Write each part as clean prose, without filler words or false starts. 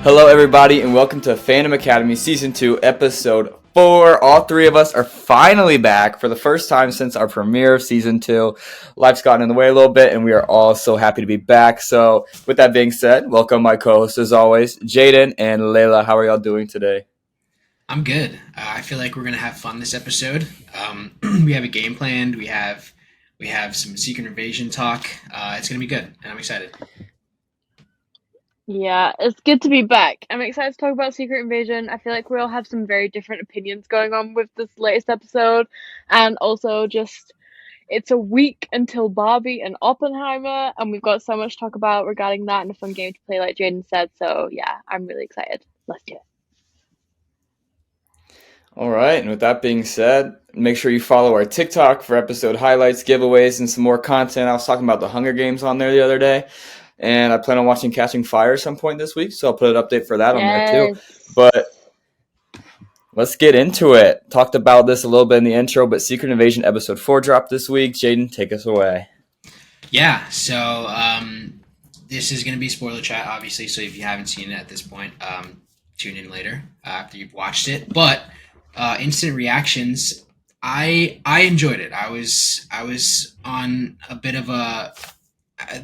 Hello, everybody, and welcome to Fandom Academy Season 2, Episode 4. All three of us are finally back for the first time since our premiere of Season 2. Life's gotten in the way a little bit, and we are all so happy to be back. So, with that being said, welcome my co-hosts as always, Jaden and Layla. How are y'all doing today? I'm good. I feel like we're gonna have fun this episode. We have a game planned. We have some Secret Invasion talk. It's gonna be good, and I'm excited. Yeah, it's good to be back. I'm excited to talk about Secret Invasion. I feel like we all have some very different opinions going on with this latest episode, and also just it's a week until Barbie and Oppenheimer, and we've got so much to talk about regarding that and a fun game to play, like Jaden said. So yeah, I'm really excited. Let's do it. All right, and with that being said, make sure you follow our TikTok for episode highlights, giveaways, and some more content. I was talking about the Hunger Games on there the other day, and I plan on watching Catching Fire at some point this week, so I'll put an update for that on there too. Yes. But let's get into it. Talked about this a little bit in the intro, but Secret Invasion Episode 4 dropped this week. Jaden, take us away. Yeah. So this is gonna be spoiler chat, obviously. So if you haven't seen it at this point, tune in later after you've watched it. But instant reactions. I enjoyed it. I was on a bit of a.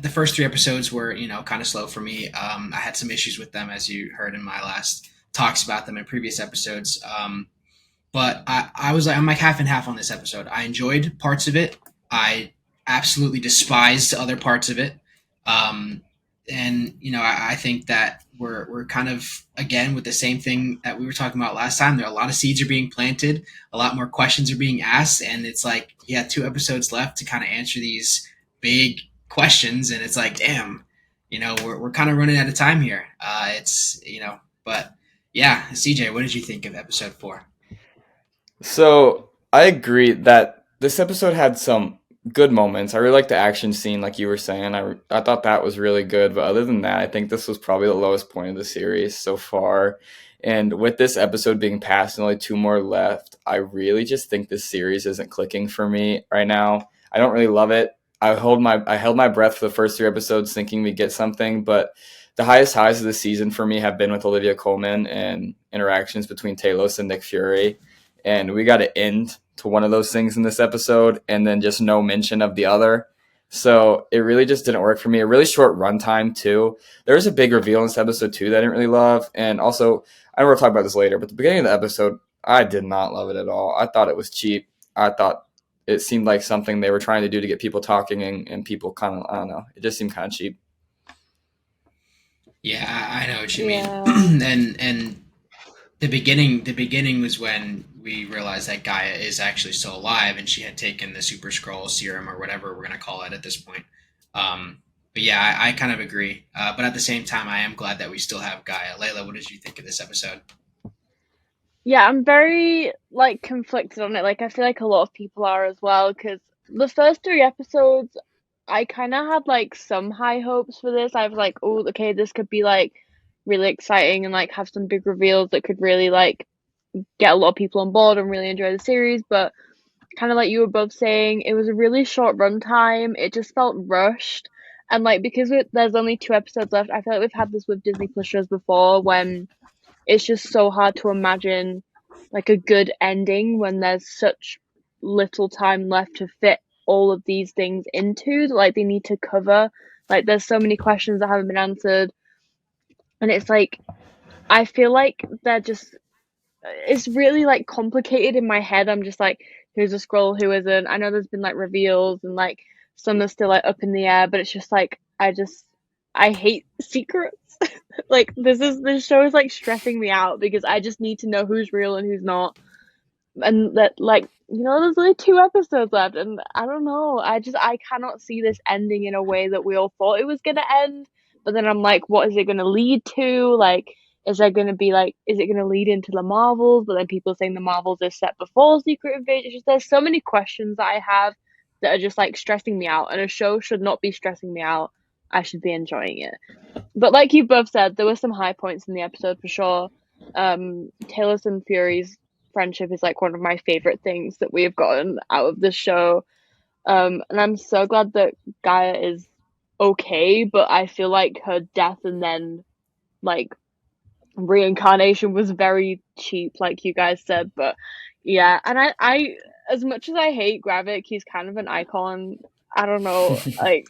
The first three episodes were kind of slow for me. I had some issues with them, as you heard in my last talks about them in previous episodes. But I'm like half and half on this episode. I enjoyed parts of it. I absolutely despised other parts of it. And I think that we're kind of again with the same thing that we were talking about last time. There are a lot of seeds are being planted, a lot more questions are being asked, and it's like, yeah, 2 episodes left to kind of answer these big questions, and it's like, damn, we're kind of running out of time here. But yeah, CJ, what did you think of episode 4? So I agree that this episode had some good moments. I really liked the action scene, like you were saying. I thought that was really good. But other than that, I think this was probably the lowest point of the series so far. And with this episode being passed and only two more left, I really just think this series isn't clicking for me right now. I don't really love it. I held my breath for the first three episodes thinking we'd get something, but the highest highs of the season for me have been with Olivia Colman and interactions between Talos and Nick Fury. And we got to end to one of those things in this episode and then just no mention of the other. So it really just didn't work for me. A really short runtime too. There was a big reveal in this episode too that I didn't really love. And also, I know we'll talk about this later, but the beginning of the episode, I did not love it at all. I thought it was cheap. I thought it seemed like something they were trying to do to get people talking and people kind of, I don't know. It just seemed kind of cheap. Yeah, I know what you mean. Yeah. And the beginning was when we realized that Gaia is actually still alive, and she had taken the Super Scroll serum or whatever we're gonna call it at this point. But yeah, I kind of agree. But at the same time, I am glad that we still have Gaia. Layla, what did you think of this episode? Yeah, I'm very conflicted on it. Like I feel like a lot of people are as well because the first three episodes I kind of had some high hopes for this. I was like, oh, okay, this could be really exciting and have some big reveals that could really get a lot of people on board and really enjoy the series. But kind of like you were both saying, it was a really short runtime. It just felt rushed. And because there's only 2 episodes left, I feel like we've had this with Disney Plus shows before when it's just so hard to imagine a good ending when there's such little time left to fit all of these things into they need to cover. There's so many questions that haven't been answered, and it's I feel like they're just it's really complicated in my head. I'm just who's a scroll, who isn't. I know there's been reveals and some are still up in the air, but it's just I hate secrets. This show is stressing me out because I just need to know who's real and who's not. And that there's only 2 episodes left, and I don't know. I cannot see this ending in a way that we all thought it was gonna end. But then I'm like, what is it gonna lead to? Is there gonna be is it gonna lead into the Marvels? But then people saying the Marvels is set before Secret Invasion. It's just, there's so many questions that I have that are just stressing me out, and a show should not be stressing me out. I should be enjoying it. But like you both said, there were some high points in the episode for sure. Talos and Fury's friendship is one of my favorite things that we have gotten out of this show. And I'm so glad that Gaia is okay, but I feel like her death and then like reincarnation was very cheap, like you guys said. But yeah, and I as much as I hate Gravik, he's kind of an icon. I don't know, like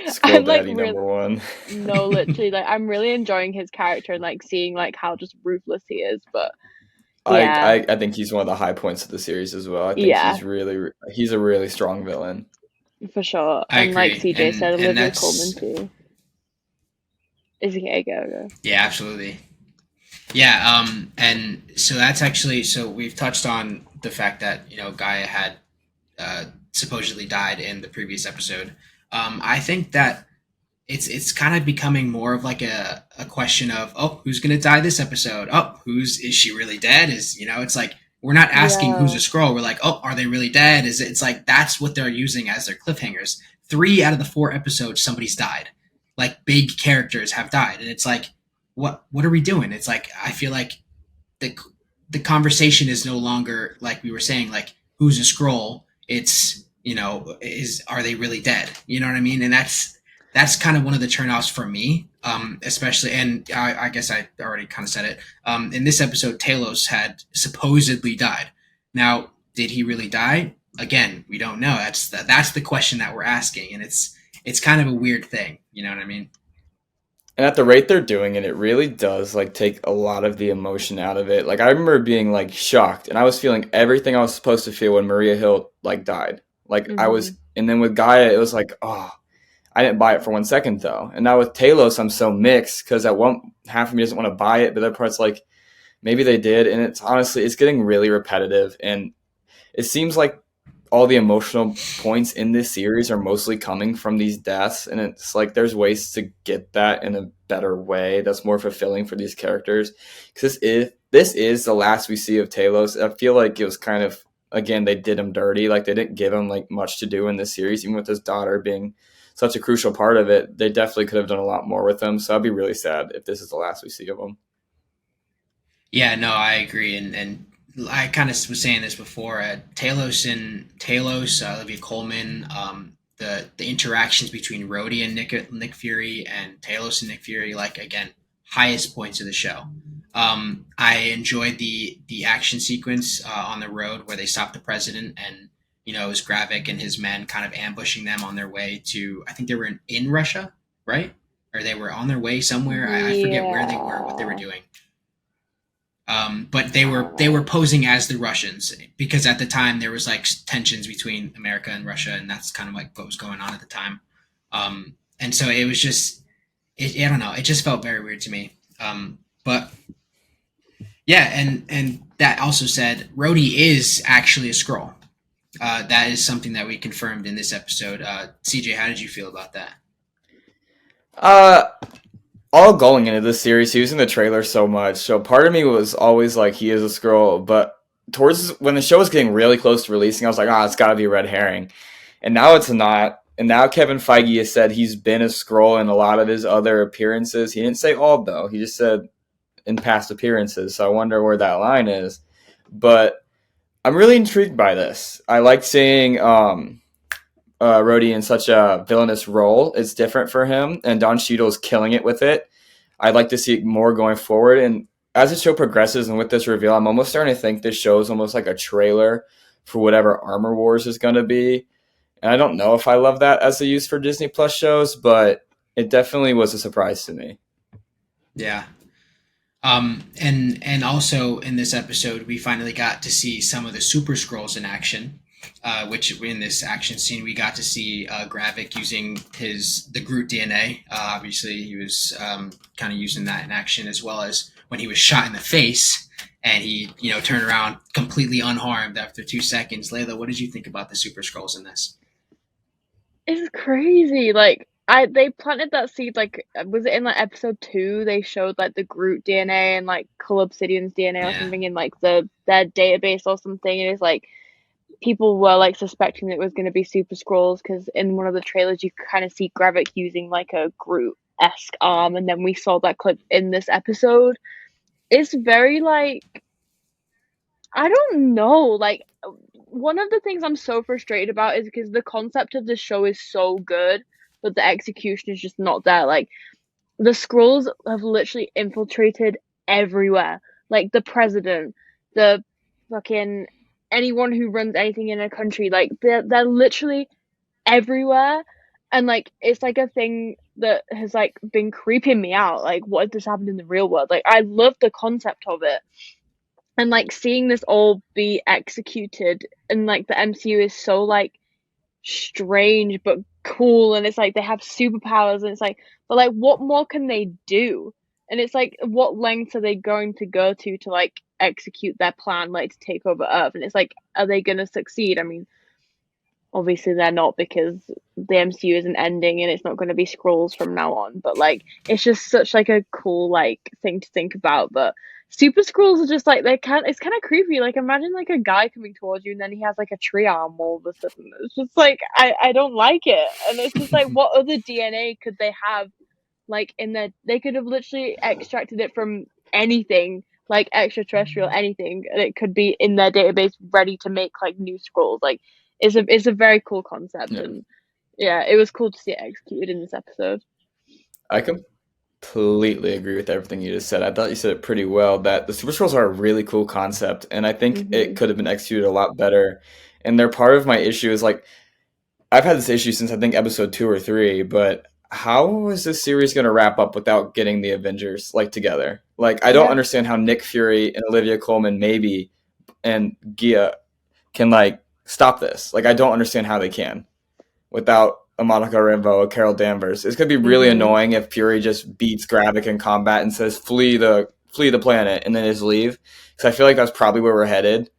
Squirrel I'm like Daddy really number one. no, literally, like I'm really enjoying his character and like seeing like how just ruthless he is. But yeah, I think he's one of the high points of the series as well. I think yeah, he's a really strong villain. for sure. I And like agree, CJ said, and Olivia Colman that's too. Is he okay? Go. yeah, absolutely. Yeah, and so that's actually so we've touched on the fact that Gaia had supposedly died in the previous episode. I think that it's kind of becoming more of like a question of, oh, who's gonna die this episode? Oh, is she really dead? It's like we're not asking who's Yeah, a scroll. We're like, oh, are they really dead? It's like that's what they're using as their cliffhangers. 3 out of the 4 episodes, somebody's died. Like big characters have died, and it's like, what are we doing? It's like I feel like the the conversation is no longer like we were saying, like who's a scroll. It's is are they really dead? You know what I mean? And that's kind of one of the turnoffs for me, especially. And I guess I already kind of said it. In this episode, Talos had supposedly died. Now, did he really die? Again, we don't know. That's the question that we're asking, and it's kind of a weird thing. You know what I mean? And at the rate they're doing it, it really does like take a lot of the emotion out of it. Like I remember being like shocked, and I was feeling everything I was supposed to feel when Maria Hill like died. Like I was, hmm and then with Gaia, it was like, oh, I didn't buy it for 1 second though. And now with Talos, I'm so mixed because at one half of me doesn't want to buy it, but the other part's like maybe they did. And it's honestly, it's getting really repetitive, and it seems like all the emotional points in this series are mostly coming from these deaths, and it's like there's ways to get that in a better way that's more fulfilling for these characters, because if this is the last we see of Talos, I feel like it was kind of, again, they did him dirty. Like they didn't give him like much to do in this series, even with his daughter being such a crucial part of it. They definitely could have done a lot more with him, so I'd be really sad if this is the last we see of him. Yeah, no, I agree, and I kind of was saying this before. Talos, Olivia Colman, the interactions between Rhodey and Nick Fury, and Talos and Nick Fury, like again, highest points of the show. I enjoyed the action sequence on the road where they stopped the president, and it was Gravik and his men kind of ambushing them on their way to. I think they were in Russia, right? Or they were on their way somewhere. I forget where they were, what they were yeah, doing. But they were posing as the Russians because at the time there was like tensions between America and Russia, and that's kind of like what was going on at the time. And so it was just, I don't know, it just felt very weird to me. But yeah, and that also said, Rhodey is actually a scroll. That is something that we confirmed in this episode. CJ, how did you feel about that? Uh, all going into this series, he was in the trailer so much. So part of me was always like, he is a scroll. But towards when the show was getting really close to releasing, I was like, it's got to be a red herring. And now it's not. And now Kevin Feige has said he's been a scroll in a lot of his other appearances. He didn't say all, though. He just said in past appearances. So I wonder where that line is. But I'm really intrigued by this. I like seeing Rhodey in such a villainous role. It's different for him, and Don Cheadle's killing it with it. I'd like to see more going forward. And as the show progresses and with this reveal, I'm almost starting to think this show is almost like a trailer for whatever Armor Wars is going to be. And I don't know if I love that as a use for Disney Plus shows, but it definitely was a surprise to me. Yeah. And also in this episode, we finally got to see some of the Super Scrolls in action. Which in this action scene we got to see Gravik using the Groot DNA. Obviously, he was kind of using that in action, as well as when he was shot in the face and he turned around completely unharmed after 2 seconds. Layla, what did you think about the Super Scrolls in this? it's crazy. Like they planted that seed. Like was it in like episode 2? They showed like the Groot DNA and like Cull Obsidian's DNA or Yeah, something in like their database or something. And it's like people were like suspecting that it was going to be Super Scrolls because in one of the trailers you kind of see Gravik using like a Groot-esque arm, and then we saw that clip in this episode. It's very like I don't know. Like one of the things I'm so frustrated about is because the concept of the show is so good, but the execution is just not there. Like the Skrulls have literally infiltrated everywhere. Like the president, the fucking anyone who runs anything in a country, like they're literally everywhere. And like it's like a thing that has like been creeping me out. Like, what if this happened in the real world? Like, I love the concept of it. And like seeing this all be executed, and like the MCU is so like strange but cool, and it's like they have superpowers, and it's like, but like what more can they do? And it's like, what lengths are they going to go to like execute their plan, like to take over Earth? And it's like, are they gonna succeed? I mean, obviously they're not, because the MCU isn't ending and it's not going to be Skrulls from now on, but like it's just such like a cool like thing to think about. But Super Skrulls are just like, it's kind of creepy. Like, imagine like a guy coming towards you and then he has like a tree arm all of a sudden. It's just like, I don't like it. And it's just like, what other DNA could they have like in their, they could have literally extracted it from anything, like extraterrestrial anything, and it could be in their database ready to make like new Skrulls. Like, it's a very cool concept. Yeah. And yeah, it was cool to see it executed in this episode. I completely agree with everything you just said. I thought you said it pretty well, that the Super Skrulls are a really cool concept, and I think it could have been executed a lot better. And they're part of my issue is like, I've had this issue since I think episode 2 or 3, but how is this series going to wrap up without getting the Avengers like together? Like, I don't understand how Nick Fury and Olivia Colman maybe and Gia can like stop this. Like, I don't understand how they can without a Monica Rambeau, a Carol Danvers. It's gonna be really annoying if Fury just beats Gravik in combat and says flee the planet and then just leave. Because I feel like that's probably where we're headed.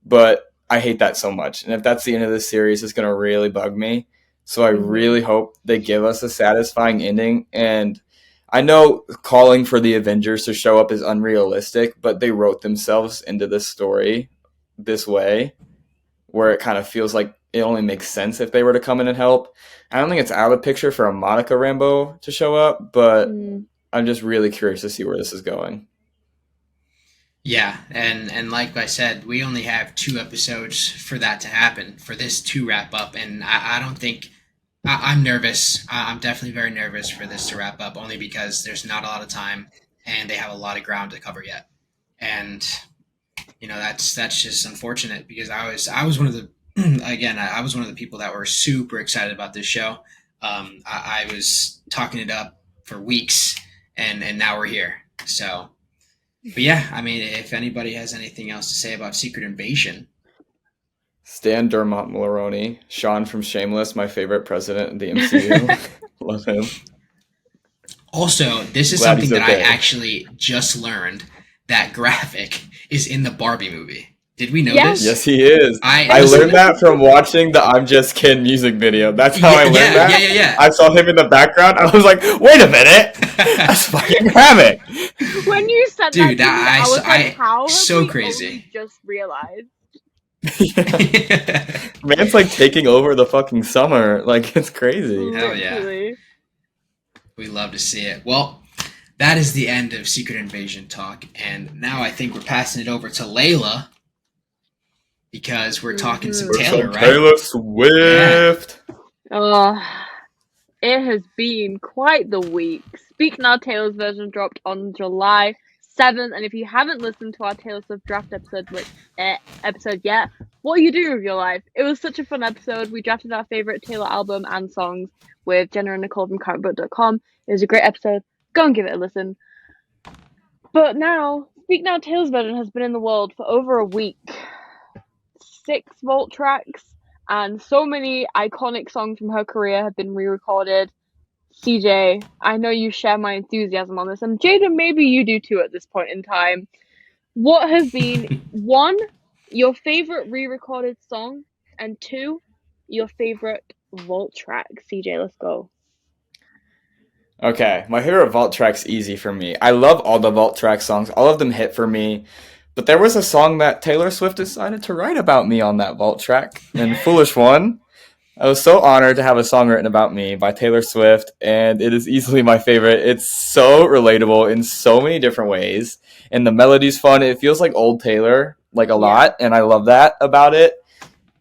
But I hate that so much. And if that's the end of this series, it's gonna really bug me. So I really hope they give us a satisfying ending. And I know calling for the Avengers to show up is unrealistic, but they wrote themselves into this story this way, where it kind of feels like it only makes sense if they were to come in and help. I don't think it's out of the picture for a Monica Rambeau to show up, but I'm just really curious to see where this is going. Yeah, and like I said, we only have 2 episodes for that to happen, for this to wrap up, and I don't think I'm nervous. I'm definitely very nervous for this to wrap up, only because there's not a lot of time and they have a lot of ground to cover yet. And you know, that's just unfortunate, because I was one of the again, I was one of the people that were super excited about this show. I was talking it up for weeks, and now we're here. So, but yeah, I mean, if anybody has anything else to say about Secret Invasion. Stan Dermot Mulroney, Sean from Shameless, my favorite president in the MCU. Love him. Also, this is Glad something he's that okay. I actually just learned, that Gravik is in the Barbie movie. Did we know Yes. this? Yes, he is. I listen- learned that from watching the I'm Just Kidding music video. That's how I learned that. Yeah. I saw him in the background. I was like, wait a minute. That's fucking Gravik. When you said Dude, that, I was like, how have so we crazy. only just realized? Man's like taking over the fucking summer. Like, it's crazy. Hell yeah. Literally. We love to see it. Well, that is the end of Secret Invasion talk, and now I think we're passing it over to Layla, because we're talking some Taylor, right? Taylor Swift. It has been quite the week. Speak Now, Taylor's version dropped on July 7th, and if you haven't listened to our Taylor Swift draft episode yet, what are you doing with your life? It was such a fun episode. We drafted our favorite Taylor album and songs with Jenna and Nicole from CurrentBook.com. It was a great episode. Go and give it a listen. But now, Speak Now, Taylor's version has been in the world for over a week. 6 vault tracks, and so many iconic songs from her career have been re-recorded. CJ, I know you share my enthusiasm on this, and Jada, maybe you do too at this point in time. What has been, 1, your favorite re-recorded song, and 2, your favorite vault track? CJ, let's go. Okay, my favorite vault track's easy for me. I love all the vault track songs. All of them hit for me. But there was a song that Taylor Swift decided to write about me on that vault track. And Foolish One. I was so honored to have a song written about me by Taylor Swift, and it is easily my favorite. It's so relatable in so many different ways. And the melody's fun. It feels like old Taylor, like a lot, and I love that about it.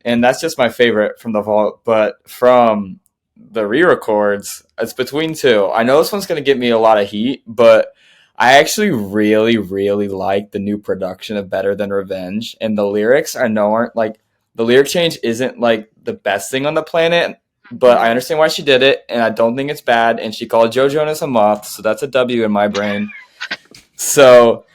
And that's just my favorite from the vault. But from the re-records, it's between 2. I know this one's going to get me a lot of heat, but I actually really, really like the new production of Better Than Revenge, and the lyrics aren't like the lyric change isn't like the best thing on the planet, but I understand why she did it, and I don't think it's bad. And she called Joe Jonas a moth, so that's a W in my brain. So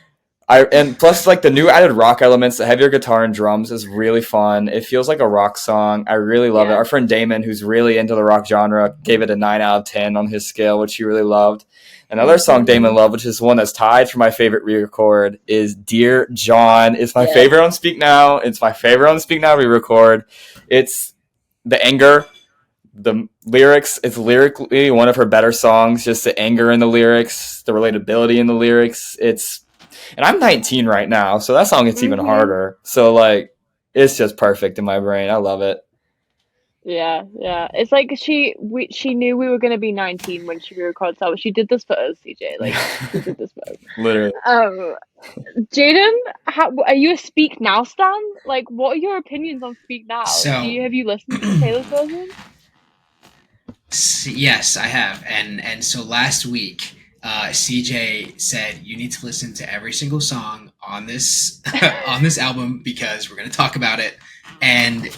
and plus like the new added rock elements, the heavier guitar and drums is really fun. It feels like a rock song. I really love it. Yeah. Our friend Damon, who's really into the rock genre, gave it a 9 out of 10 on his scale, which he really loved. Another song Damon loved, which is one that's tied for my favorite re-record, is Dear John. It's my favorite on Speak Now. It's my favorite on Speak Now re-record. It's the anger, the lyrics. It's lyrically one of her better songs. Just the anger in the lyrics, the relatability in the lyrics. And I'm 19 right now, so that song gets even harder. So like, it's just perfect in my brain. I love it. Yeah. It's like she knew we were gonna be 19 when she recorded, so she did this for us, CJ. Like she did this for us. Literally. Jaden, are you a Speak Now stan? Like, what are your opinions on Speak Now? So- have you listened to Taylor's version? Yes, I have. And so last week, CJ said you need to listen to every single song on this on this album because we're going to talk about it, and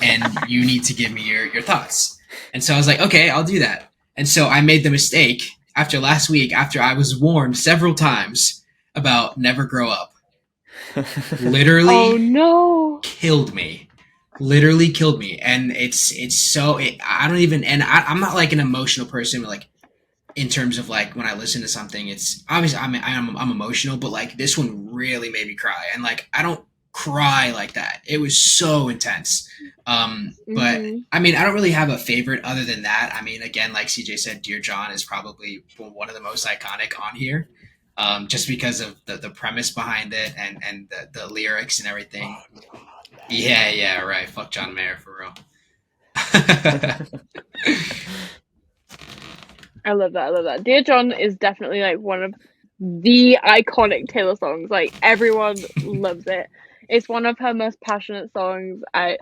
you need to give me your thoughts. And so I was like, okay, I'll do that. And so I made the mistake after last week, after I was warned several times about Never Grow Up. Literally, Oh no! killed me. Literally killed me. And I'm not like an emotional person, like in terms of like when I listen to something, it's obviously I'm emotional, but like this one really made me cry. And like I don't cry like that. It was so intense. But I mean, I don't really have a favorite other than that. I mean, again, like CJ said, Dear John is probably one of the most iconic on here. Just because of the premise behind it and the lyrics and everything. Yeah, right. Fuck John Mayer for real. I love that. Dear John is definitely like one of the iconic Taylor songs. Like everyone loves it. It's one of her most passionate songs. I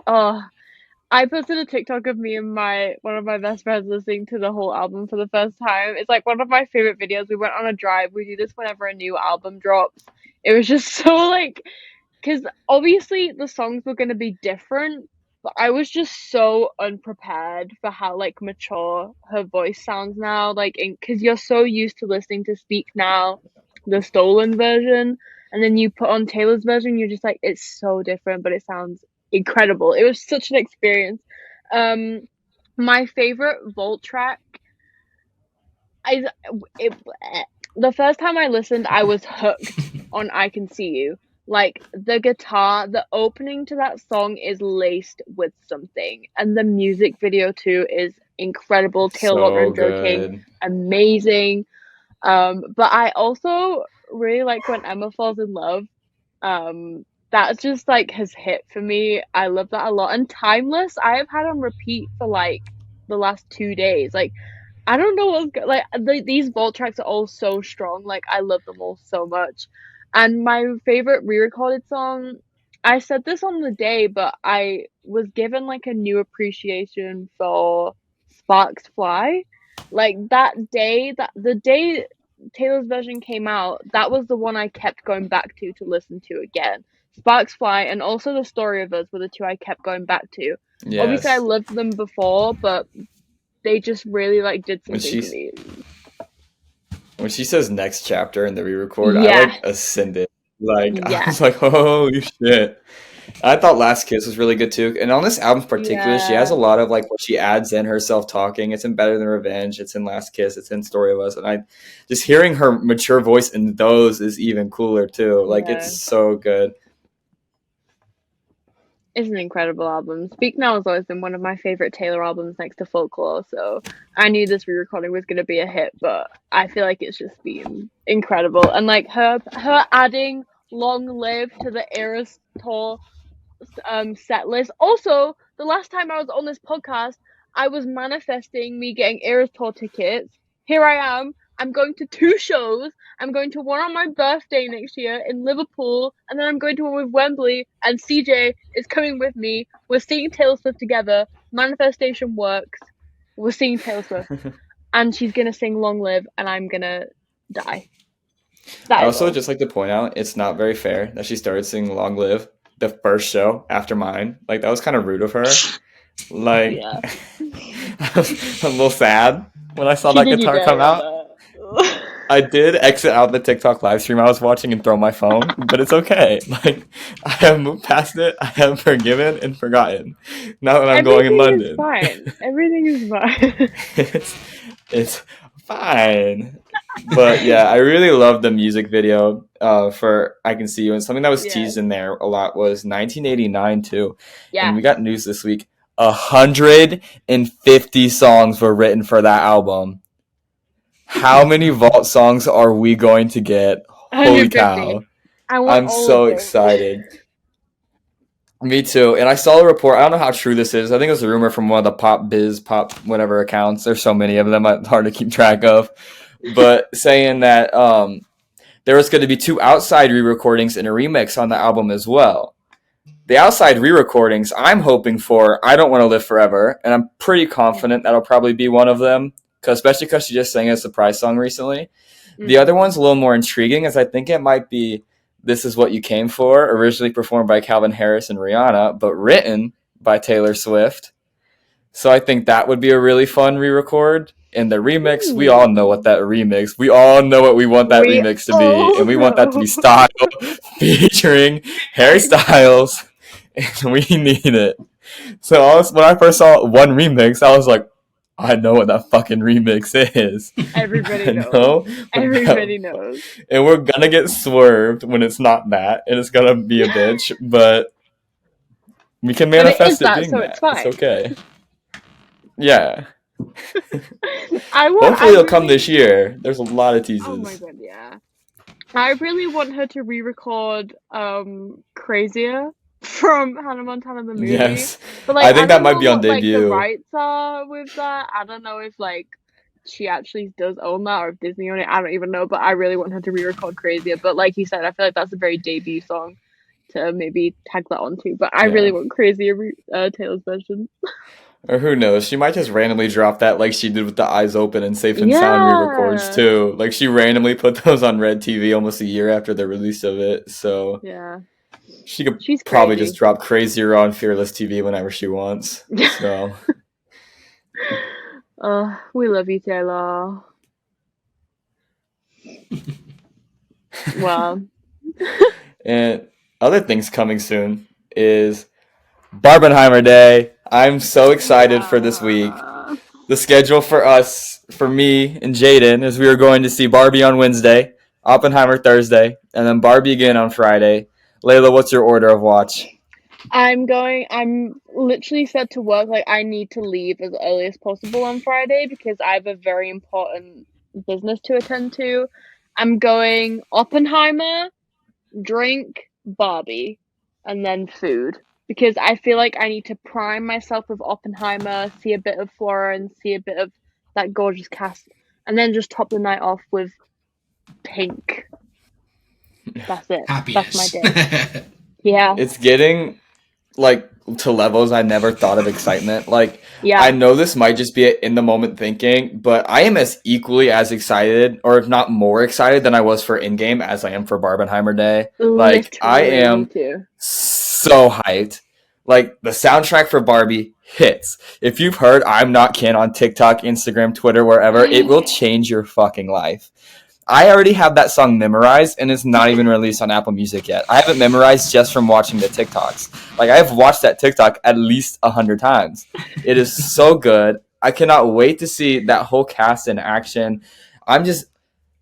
posted a TikTok of me and one of my best friends listening to the whole album for the first time. It's like one of my favorite videos. We went on a drive. We do this whenever a new album drops. It was just so like, because obviously the songs were going to be different, but I was just so unprepared for how like mature her voice sounds now. Like, because you're so used to listening to Speak Now, the stolen version, and then you put on Taylor's version, you're just like, it's so different, but it sounds incredible. It was such an experience. My favorite Vault track, the first time I listened, I was hooked on I Can See You. Like the guitar, the opening to that song is laced with something, and the music video too is incredible. Taylor Lautner and Joe King, amazing. But I also really like When Emma Falls in Love. That just like has hit for me. I love that a lot. And Timeless, I have had on repeat for like the last 2 days. Like I don't know these Vault tracks are all so strong. Like I love them all so much. And my favorite re-recorded song, I said this on the day, but I was given like a new appreciation for Sparks Fly. Like that day, the day Taylor's version came out, that was the one I kept going back to listen to again. Sparks Fly and also The Story of Us were the two I kept going back to. Yes. Obviously I loved them before, but they just really like did something to me. When she says next chapter in the re-record, I like ascended. Like I was like, holy shit. I thought Last Kiss was really good too. And on this album in particular, she has a lot of like what she adds in herself talking. It's in Better Than Revenge, it's in Last Kiss, it's in Story of Us. And I just hearing her mature voice in those is even cooler too. Like it's so good. It's an incredible album. Speak Now has always been one of my favorite Taylor albums next to Folklore, so I knew this re-recording was going to be a hit, but I feel like it's just been incredible. And like her adding Long Live to the Eras Tour set list. Also, the last time I was on this podcast, I was manifesting me getting Eras Tour tickets. Here I am. I'm going to 2 shows. I'm going to one on my birthday next year in Liverpool, and then I'm going to one with Wembley, and CJ is coming with me. We're seeing Taylor Swift together. Manifestation works. We're seeing Taylor Swift. And she's going to sing Long Live, and I'm going to die. I That is also all. just like to point out it's not very fair that she started singing "Long Live" the first show after mine. Like that was kind of rude of her. Like Yeah. I was a little sad when I saw She that did you guitar come dirty on out. that. I did exit out the TikTok live stream I was watching and throw my phone, but it's okay. Like I have moved past it. I have forgiven and forgotten. Now that I'm going in Everything is London, fine. Everything is fine. it's it's fine. But yeah, I really love the music video for "I Can See You," and something that was Yeah. teased in there a lot was 1989 too. And Yeah. we got news this week: 150 songs were written for that album. How many Vault songs are we going to get? Holy 150. cow! I want I'm all of so them. excited. Me too. And I saw a report. I don't know how true this is. I think it was a rumor from one of the pop whatever accounts. There's so many of them, it's hard to keep track of. But saying that there was going to be 2 outside re-recordings and a remix on the album as well. The outside re-recordings I'm hoping for "I Don't Want to Live Forever," and I'm pretty confident that'll probably be one of them, especially because she just sang a surprise song recently. The other one's a little more intriguing, as I think it might be "This Is What You Came For," originally performed by Calvin Harris and Rihanna, but written by Taylor Swift. So I think that would be a really fun re-record. And the remix, we all know what that remix. We all know what we want that We remix to all be, and we want that to be know. Style featuring Harry Styles, and we need it. So when I first saw one remix, I was like, I know what that fucking remix is. Everybody I knows. know. Everybody knows. And we're gonna get swerved when it's not that, and it's gonna be a bitch, but we can But it is manifest it that, being so that. it's fine. It's okay. Yeah. I Hopefully it'll come really- this year. There's a lot of teases. Oh my god, yeah. I really want her to re-record Crazier from Hannah Montana the movie. Yes. But like I think that don't might know be on what, like, the debut. rights are with that. I don't know if like she actually does own that or if Disney own it. I don't even know, but I really want her to re-record Crazier. But like you said, I feel like that's a very debut song to maybe tag that onto. But I really Yeah. want Crazier Taylor's version. Or who knows? She might just randomly drop that like she did with the Eyes Open and Safe and Sound Yeah. re-records too. Like she randomly put those on Red TV almost a year after the release of it. So Yeah. she could She's probably crazy. just drop Crazier on Fearless TV whenever she wants. So We love you, Taylor. Well, and other things coming soon is Barbenheimer Day. I'm so excited for this week. The schedule for us, for me and Jaden, is we are going to see Barbie on Wednesday, Oppenheimer Thursday, and then Barbie again on Friday. Layla, what's your order of watch? I'm literally set to work. Like, I need to leave as early as possible on Friday because I have a very important business to attend to. I'm going Oppenheimer, drink, Barbie, and then food. Because I feel like I need to prime myself with Oppenheimer, see a bit of Florence, see a bit of that gorgeous cast, and then just top the night off with Pink. That's it. Happiness. That's my day. Yeah. It's getting like to levels I never thought of excitement. Like Yeah. I know this might just be in the moment thinking, but I am as equally as excited, or if not more excited than I was for Endgame as I am for Barbenheimer Day. Like I Literally, am me too. so hyped. Like the soundtrack for Barbie hits. If you've heard "I'm Not Ken" on TikTok, Instagram, Twitter, wherever, it will change your fucking life. I already have that song memorized, and it's not even released on Apple Music yet. I have it memorized just from watching the TikToks. Like, I've watched that TikTok at least 100 times. It is so good. I cannot wait to see that whole cast in action.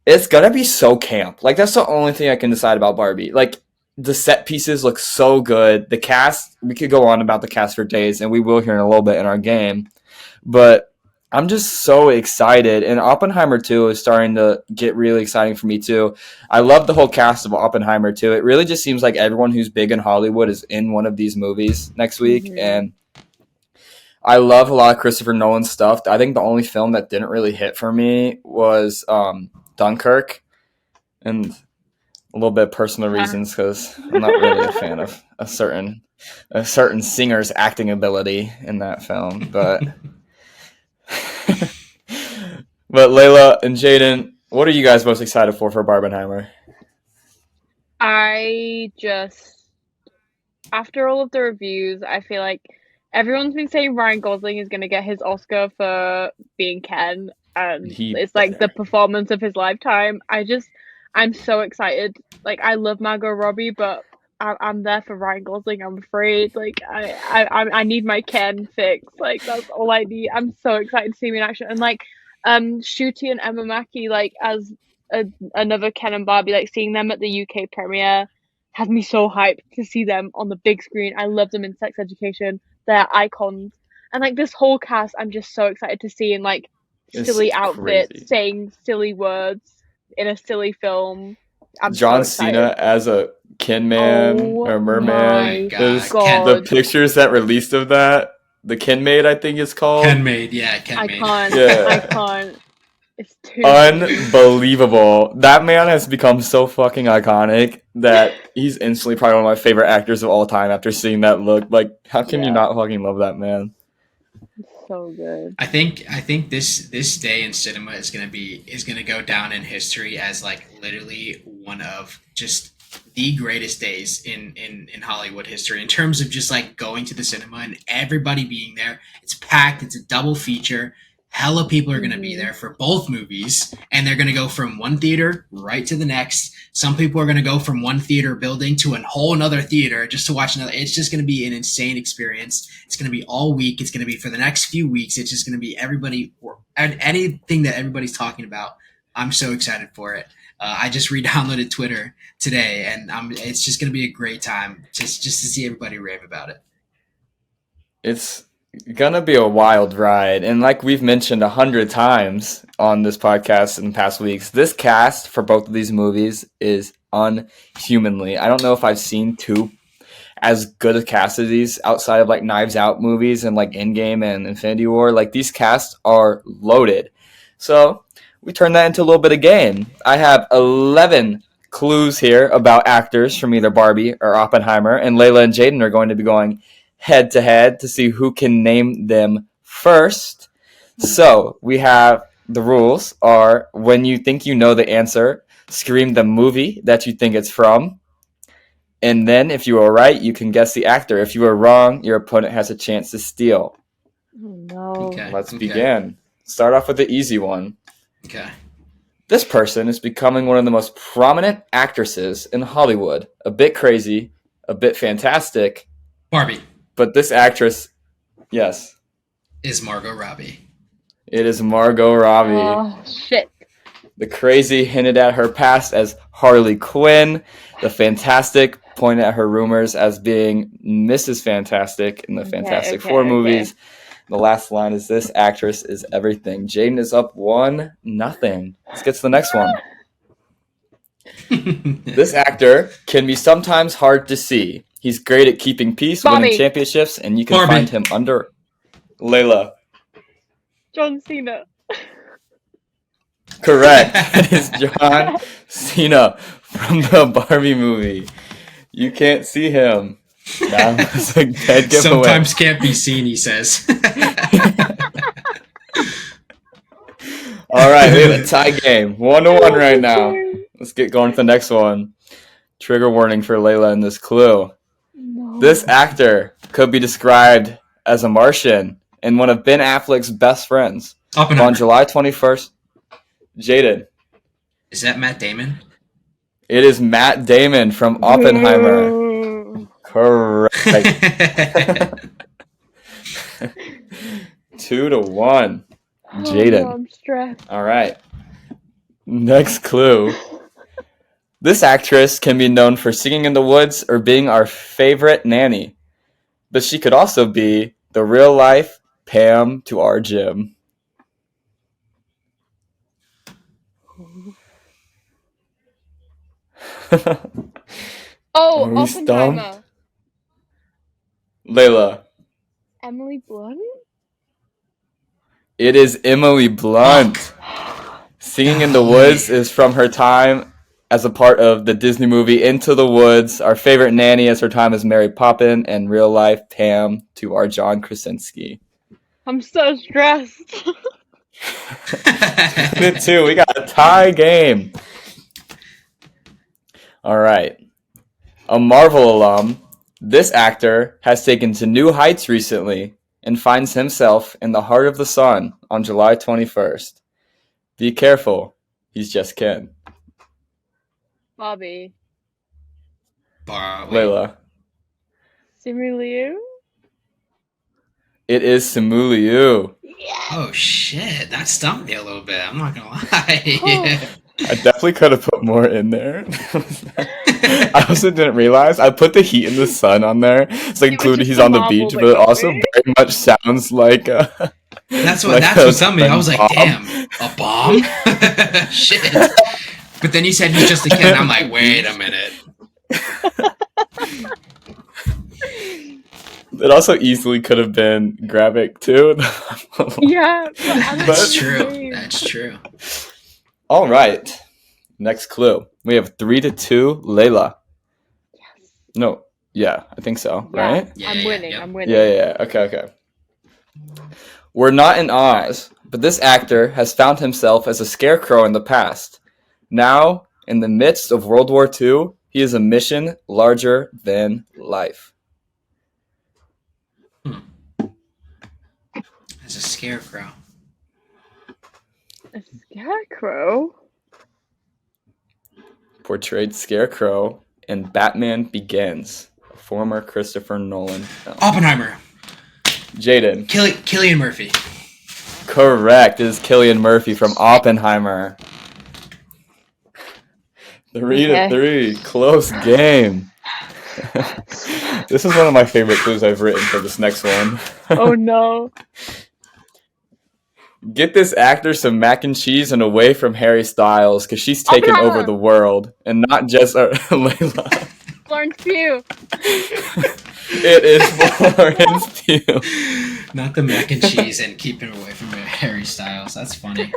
It's gonna be so camp. Like, that's the only thing I can decide about Barbie. Like, the set pieces look so good. The cast, we could go on about the cast for days, and we will here in a little bit in our game. But I'm just so excited. And Oppenheimer 2 is starting to get really exciting for me too. I love the whole cast of Oppenheimer 2. It really just seems like everyone who's big in Hollywood is in one of these movies next week. Mhm. And I love a lot of Christopher Nolan stuff. I think the only film that didn't really hit for me was Dunkirk. And a little bit of personal reasons because I'm not really a fan of a certain singer's acting ability in that film. But Layla and Jaden, What are you guys most excited for Barbenheimer? After all of the reviews, I feel like everyone's been saying Ryan Gosling is going to get his Oscar for being Ken, and He it's like the better. performance of his lifetime. I'm so excited. Like, I love Margot Robbie, but I'm there for Ryan Gosling. I'm afraid. Like, I need my Ken fix. Like, that's all I need. I'm so excited to see him in action. And like, Shooty and Emma Mackey, like as another Ken and Barbie, like seeing them at the UK premiere has me so hyped to see them on the big screen. I love them in Sex Education. They're icons. And like this whole cast, I'm just so excited to see in like It's silly outfits, crazy. saying silly words in a silly film. I'm so John excited. Cena as a Kin Man Oh or my Merman. There's God. the pictures that released of that. The Kin Maid, I think it's called. Ken Maid, yeah, Ken I Maid. can't. Yeah. I can't. It's too funny. Unbelievable. That man has become so fucking iconic that he's instantly probably one of my favorite actors of all time after seeing that look. Like, how can you Yeah. not fucking love that man? So good. I think this day in cinema is gonna go down in history as like literally one of just the greatest days in Hollywood history in terms of just like going to the cinema and everybody being there. It's packed. It's a double feature. Hella people are gonna be there for both movies, and they're gonna go from one theater right to the next. Some people are gonna go from one theater building to a whole another theater just to watch another. It's just gonna be an insane experience. It's going to be all week. It's going to be for the next few weeks. It's just going to be everybody and anything that everybody's talking about. I'm so excited for it. I just re-downloaded Twitter today, and it's just going to be a great time just to see everybody rave about it. It's gonna be a wild ride, and like we've mentioned 100 times on this podcast in the past weeks, this cast for both of these movies is unhumanly. I don't know if I've seen two as good a cast as these outside of like Knives Out movies and like Endgame and Infinity War. Like, these casts are loaded. So we turn that into a little bit of game. I have 11 clues here about actors from either Barbie or Oppenheimer, and Layla and Jaden are going to be going head to head to see who can name them first. So we have the rules are: when you think you know the answer, scream the movie that you think it's from. And then if you are right, you can guess the actor. If you are wrong, your opponent has a chance to steal. Oh no. Okay. Let's begin. Start off with the easy one. Okay. This person is becoming one of the most prominent actresses in Hollywood. A bit crazy, a bit fantastic. Barbie But this actress, yes, is Margot Robbie. it is Margot Robbie. Oh shit. The crazy hinted at her past as Harley Quinn. The fantastic pointed at her rumors as being Mrs. Fantastic in the Fantastic Four movies. The last line is: this actress is everything. Jaden is up 1-0. Let's get to the next one. This actor can be sometimes hard to see. He's great at keeping peace, winning Barbie. championships, and you can Barbie. find him under Layla. John Cena. Correct. It is John Cena from the Barbie movie. You can't see him. That was a dead giveaway. Sometimes can't be seen, he says. All right, we have a tie game. 1-1 right now. Let's get going to the next one. Trigger warning for Layla in this clue. No. This actor could be described as a Martian and one of Ben Affleck's best friends. Oppenheimer. On July 21st, Jaden. Is that Matt Damon? It is Matt Damon from Oppenheimer. Correct. 2-1. Jaden. Oh, I'm stressed. All right. Next clue. This actress can be known for singing in the woods or being our favorite nanny. But she could also be the real life Pam to our Jim. Oh, Are we Oppenheimer. stumped? Layla. Emily Blunt? It is Emily Blunt. Singing in the Woods is from her time as a part of the Disney movie Into the Woods. Our favorite nanny as her time as Mary Poppin, and real life Pam to our John Krasinski. I'm so stressed. 2. We got a Tie game. All right. A Marvel alum, this actor has taken to new heights recently and finds himself in the heart of the sun on July 21st. Be careful, he's just Ken. Bobby. Wait. Layla. Simu Liu? It is Simu Liu. Oh shit, that stumped me a little bit. I'm not gonna lie. Oh. I definitely could have put more in there. I also didn't realize I put the heat in the sun on there. It's like included he's on the beach, but it also very much sounds like that's what stumped me. I was like, damn, a bomb? Shit. But then you said he's just a kid, and I'm like, wait a minute. It also easily could have been Gravik too. Yeah, that's true. That's true. All right. Next clue. We have 3-2. Layla. Yes. No. Yeah, I think so. Yeah. Right? Yeah, I'm winning. yeah. I'm winning. Yeah. Okay. We're not in Oz, but this actor has found himself as a scarecrow in the past. Now, in the midst of World War II, he is a mission larger than life. As a scarecrow. A scarecrow? Portrayed Scarecrow in Batman Begins, a former Christopher Nolan film. Oppenheimer. Jaden. Cillian Murphy. Correct. It is Cillian Murphy from Oppenheimer. 3-3. Close game. This is one of my favorite clues I've written for this next one. Oh no. Get this actor some mac and cheese and away from Harry Styles, because she's taken over the world, and not just Layla. Florence Pugh. It is Florence Pugh. Not the mac and cheese and keep him away from Harry Styles. That's funny.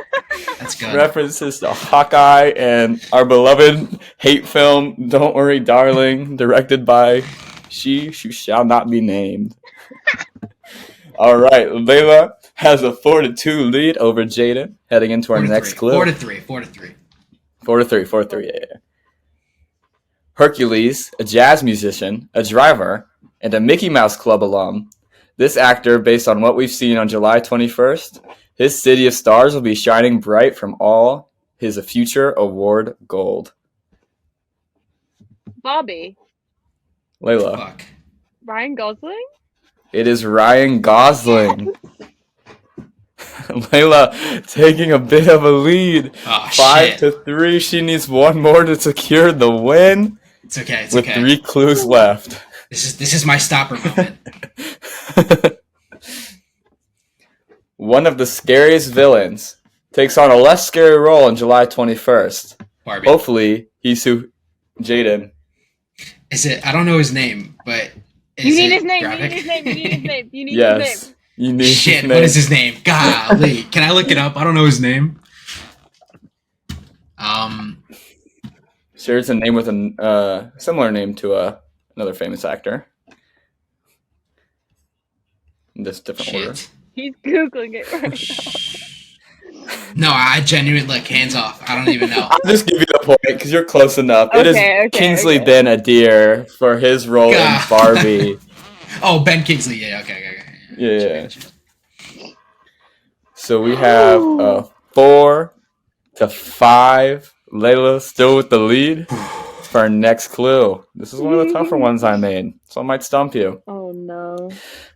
That's good. References to Hawkeye and our beloved hate film, Don't Worry Darling, directed by she shall not be named. All right, Layla has a 4-2 lead over Jaden, heading into our next clue. 4-3. 4-3, yeah. Hercules, a jazz musician, a driver, and a Mickey Mouse Club alum. This actor, based on what we've seen on July 21st, his city of stars will be shining bright from all his future award gold. Bobby. Layla. Fuck. Ryan Gosling? It is Ryan Gosling. Layla taking a bit of a lead. Oh, 5-3. She needs one more to secure the win. It's okay. With 3 clues left. This is my stopper moment. One of the scariest villains takes on a less scary role on July 21st. Barbie. Hopefully, he's who... Jaden. Is it? I don't know his name, but You need his name. Gravik? You need his Yes. name. You need Shit, his name. what is his name? Golly. Can I look it up? I don't know his name. Shares a name with a similar name to another famous actor. In this different order. Shit. He's Googling it right now. No, I genuinely, hands off. I don't even know. I'll just give you the point because you're close enough. It is Kingsley Ben-Adir for his role in Barbie. Oh, Ben Kingsley. Yeah, okay. Yeah. So we have 4-5. Layla still with the lead for our next clue. This is one of the tougher ones I made, so I might stump you. Oh no.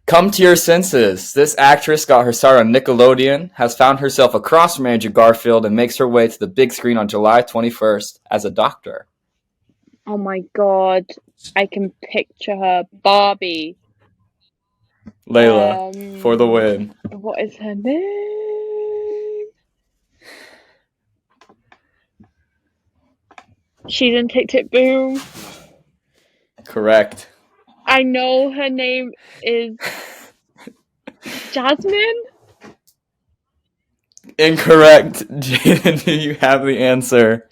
Come to your senses. This actress got her start on Nickelodeon, has found herself across from Andrew Garfield, and makes her way to the big screen on July 21st as a doctor. Oh my god. I can picture her. Barbie. Layla, for the win. What is her name? She's in Tick Tick Boom. Correct. I know her name is Jasmine? Incorrect. Jaden, do you have the answer?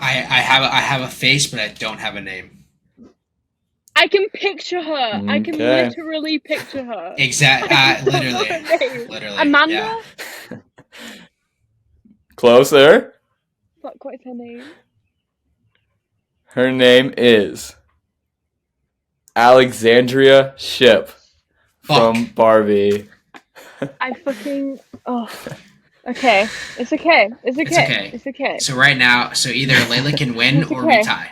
I have a face, but I don't have a name. I can picture her. I can Okay. literally picture her. Exactly. Literally. Amanda? Yeah. Closer. Fuck, what's her name? Her name is Alexandria Shipp from Fuck. Barbie. I fucking. Oh. Okay. It's okay. It's It's okay. okay. It's okay. So right now, so either Layla can win It's or we okay. tie.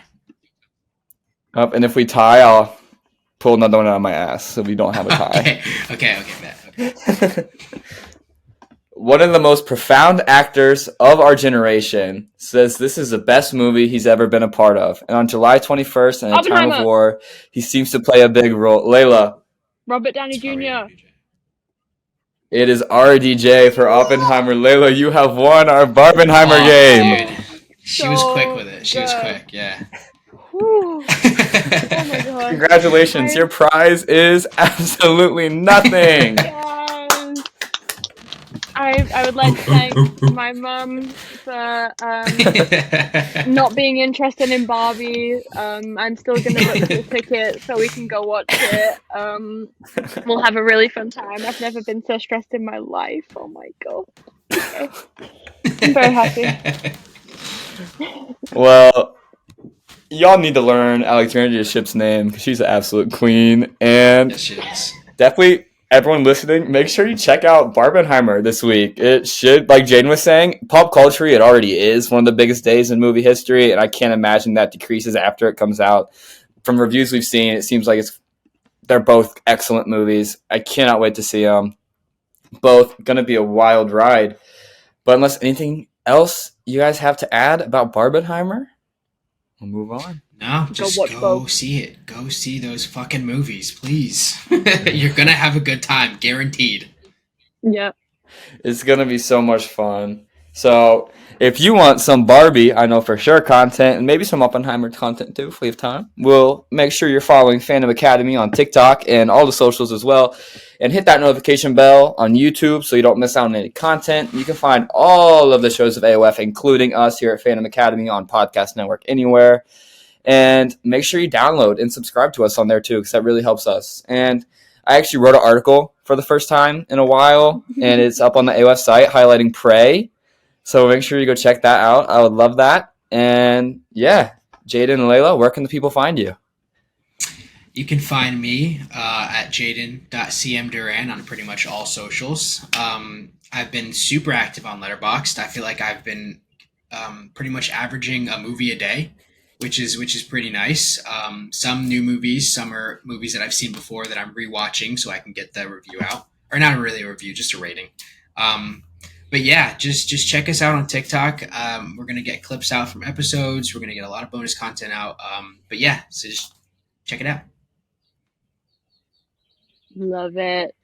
And if we tie, I'll pull another one out of my ass so we don't have a tie. Okay, bet. One of the most profound actors of our generation says this is the best movie he's ever been a part of. And on July 21st, in a time of Barbenheimer. war, he seems to play a big role. Layla, Robert Downey It's probably Jr. it is RDJ for Oppenheimer. Layla, you have won our Barbenheimer Oh, game. dude. She was quick with it. She was quick, yeah. Whew. Oh my god. Congratulations. Your prize is absolutely nothing. Yes. I would like to thank my mum for not being interested in Barbie. I'm still gonna book the ticket so we can go watch it. We'll have a really fun time. I've never been so stressed in my life. Oh my god. Okay. I'm very happy. Well, y'all need to learn Alexandria Shipp's name because she's an absolute queen. And Yes, she is. definitely, everyone listening, make sure you check out Barbenheimer this week. It should, like Jaden was saying, pop culture, it already is one of the biggest days in movie history, and I can't imagine that decreases after it comes out. From reviews we've seen, it seems like they're both excellent movies. I cannot wait to see them. Both going to be a wild ride. But unless anything else you guys have to add about Barbenheimer, we'll move on. No, just watch go both. see it. Go see those fucking movies, please. You're gonna have a good time, guaranteed. Yeah. It's going to be so much fun. So if you want some Barbie, I know for sure, content, and maybe some Oppenheimer content too, if we have time, we'll make sure you're following Fandom Academy on TikTok and all the socials as well. And hit that notification bell on YouTube so you don't miss out on any content. You can find all of the shows of AOF, including us here at Fandom Academy on Podcast Network anywhere. And make sure you download and subscribe to us on there too, because that really helps us. And I actually wrote an article for the first time in a while, and it's up on the AOF site highlighting Prey. So make sure you go check that out. I would love that. And yeah, Jaden and Layla, where can the people find you? You can find me at jaden.cmduran on pretty much all socials. I've been super active on Letterboxd. I feel like I've been pretty much averaging a movie a day, which is pretty nice. Some new movies, some are movies that I've seen before that I'm rewatching so I can get the review out. Or not really a review, just a rating. But yeah, just check us out on TikTok. We're going to get clips out from episodes. We're going to get a lot of bonus content out. But yeah, so just check it out. Love it.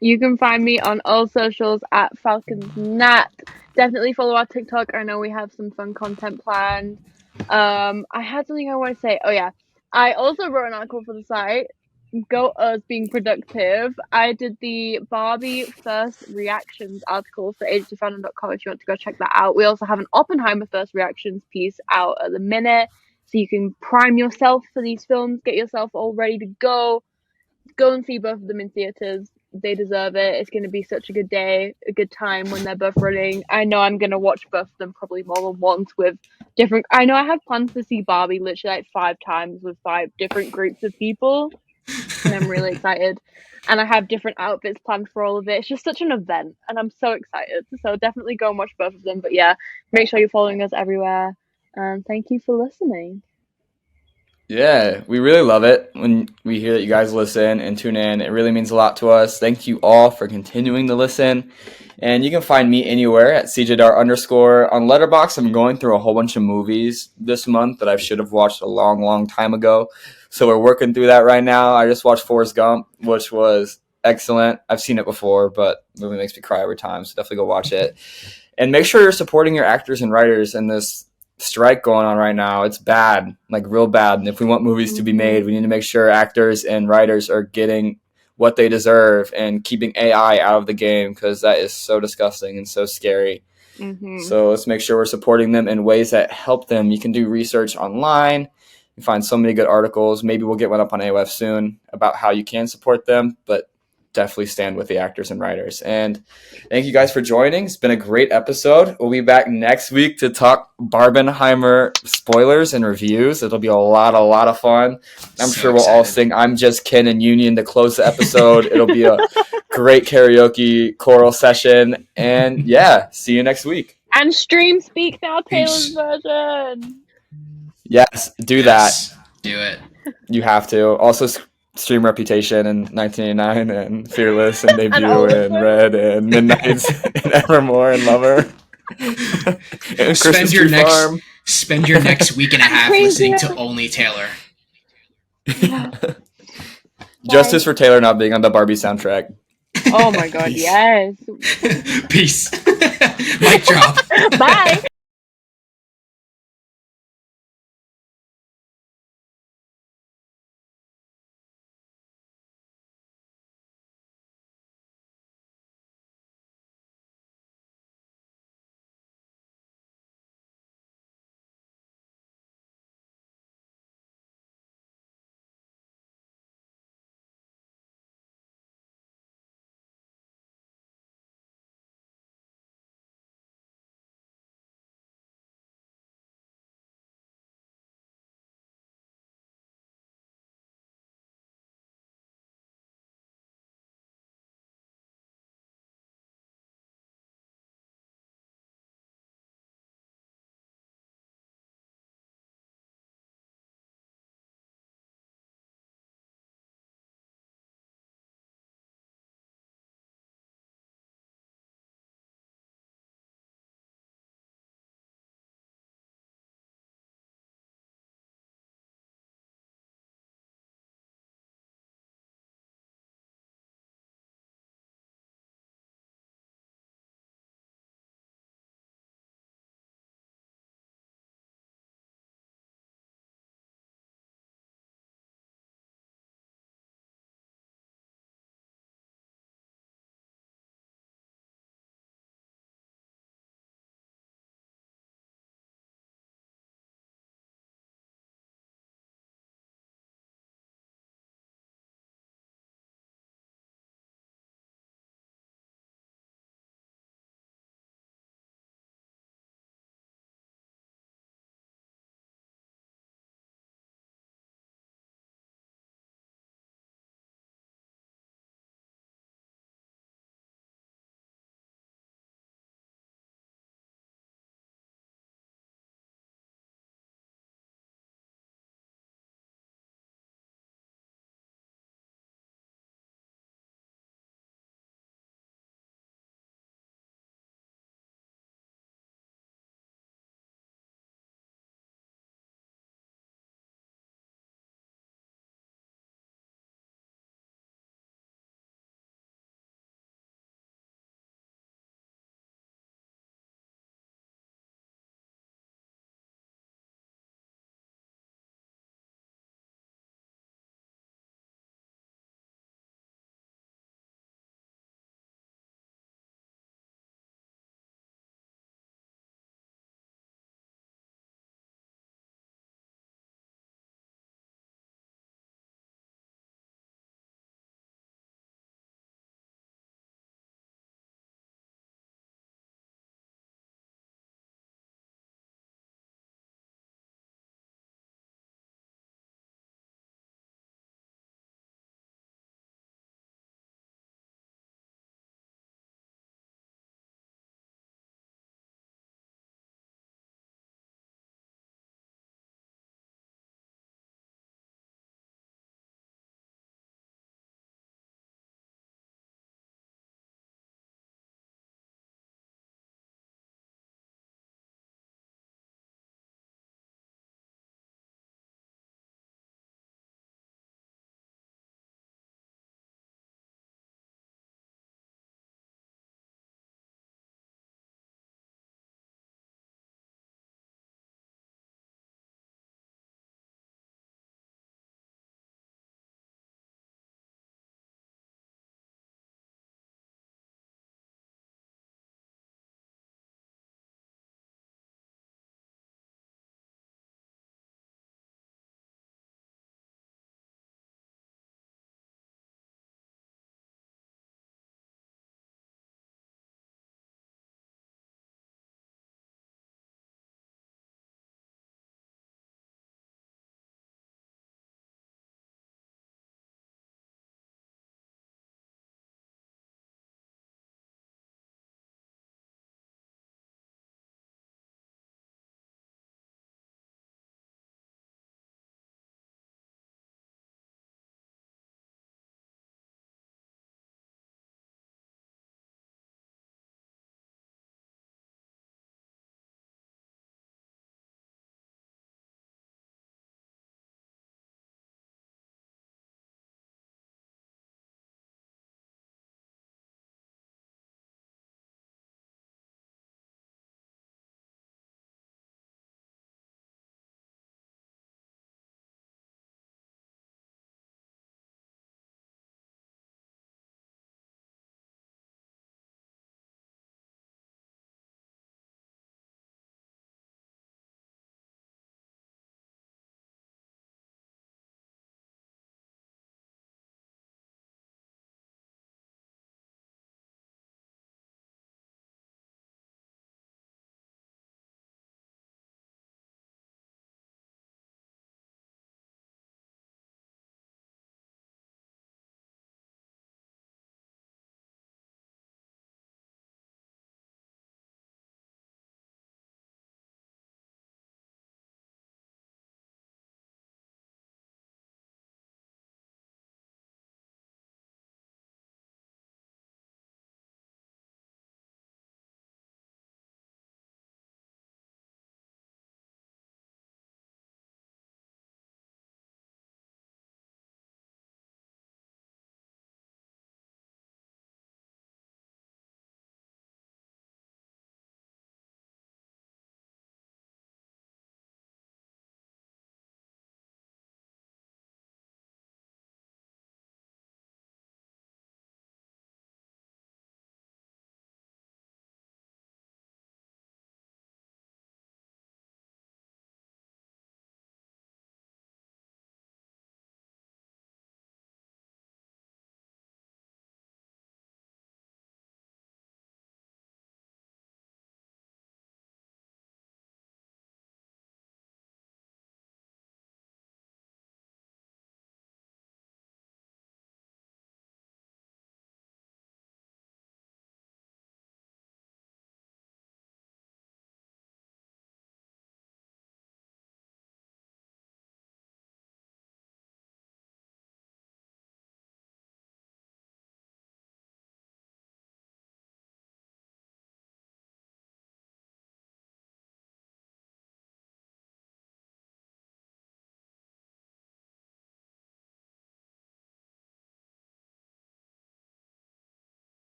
You can find me on all socials at FalconsNat. Definitely follow our TikTok. I know we have some fun content planned. I had something I want to say. Oh yeah, I also wrote an article for the site. Go us being productive. I did the Barbie first reactions article for agencyfandom.com if you want to go check that out. We also have an Oppenheimer first reactions piece out at the minute, so you can prime yourself for these films, get yourself all ready to go. Go and see both of them in theaters. They deserve it. It's going to be such a good day, a good time when they're both running. I know I'm going to watch both of them probably more than once with different. I know I have plans to see Barbie literally like 5 times with 5 different groups of people, and I'm really excited. And I have different outfits planned for all of it. It's just such an event, and I'm so excited. So definitely go and watch both of them. But yeah, make sure you're following us everywhere. And thank you for listening. Yeah, we really love it when we hear that you guys listen and tune in. It really means a lot to us. Thank you all for continuing to listen. And you can find me anywhere at CJDar_. On Letterboxd, I'm going through a whole bunch of movies this month that I should have watched a long, long time ago. So we're working through that right now. I just watched Forrest Gump, which was excellent. I've seen it before, but the movie makes me cry every time. So definitely go watch it. And make sure you're supporting your actors and writers in this strike going on right now. It's bad, like real bad. And if we want movies to be made, we need to make sure actors and writers are getting what they deserve and keeping AI out of the game, because that is so disgusting and so scary. So let's make sure we're supporting them in ways that help them. You can do research online. You find so many good articles. Maybe we'll get one up on AOF soon about how you can support them, but definitely stand with the actors and writers. And thank you guys for joining. It's been a great episode. We'll be back next week to talk Barbenheimer spoilers and reviews. It'll be a lot of fun. I'm sure we'll all sing I'm Just Ken and Union to close the episode. It'll be a great karaoke choral session. And yeah, see you next week. And stream Speak Now Taylor's version. Yes, do that. Do it. You have to. Also stream Reputation in 1989 and Fearless and Debut and Red and Midnights and Evermore and Lover. And spend your next week and a half listening to only Taylor. Justice for Taylor not being on the Barbie soundtrack. Oh my god, yes. Peace. Mic drop. Bye.